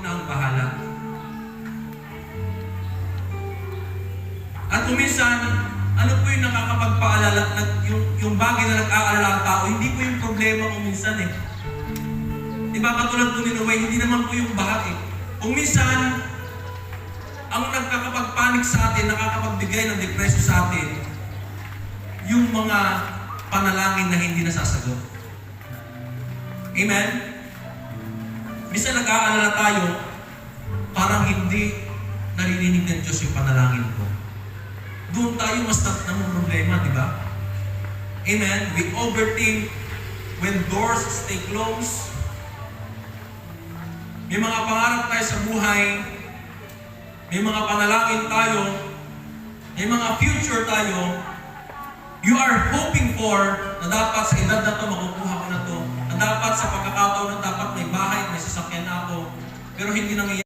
na ang bahala. At kuminsan, ano po yung nakakapagpaalala, yung bagay na nag-aalala ang tao, hindi po yung problema kuminsan eh. Diba katulad po ni Noe, hindi naman po yung baha eh. Kung minsan, ang nagkakapagpanik sa atin, nakakapagbigay ng depresyo sa atin, yung mga panalangin na hindi nasasagot. Amen? Minsan nag-aalala tayo, parang hindi naririnig ng Diyos yung panalangin ko. Doon tayo mas namang problema, di ba? Amen? We overthink when doors stay closed. May mga pangarap tayo sa buhay, may mga panalangin tayo, may mga future tayo, you are hoping for na dapat sa edad na to, makukuha ko na to, na dapat sa pagkakataon na dapat may bahay, may sasakyan na ako, pero hindi nangyayari.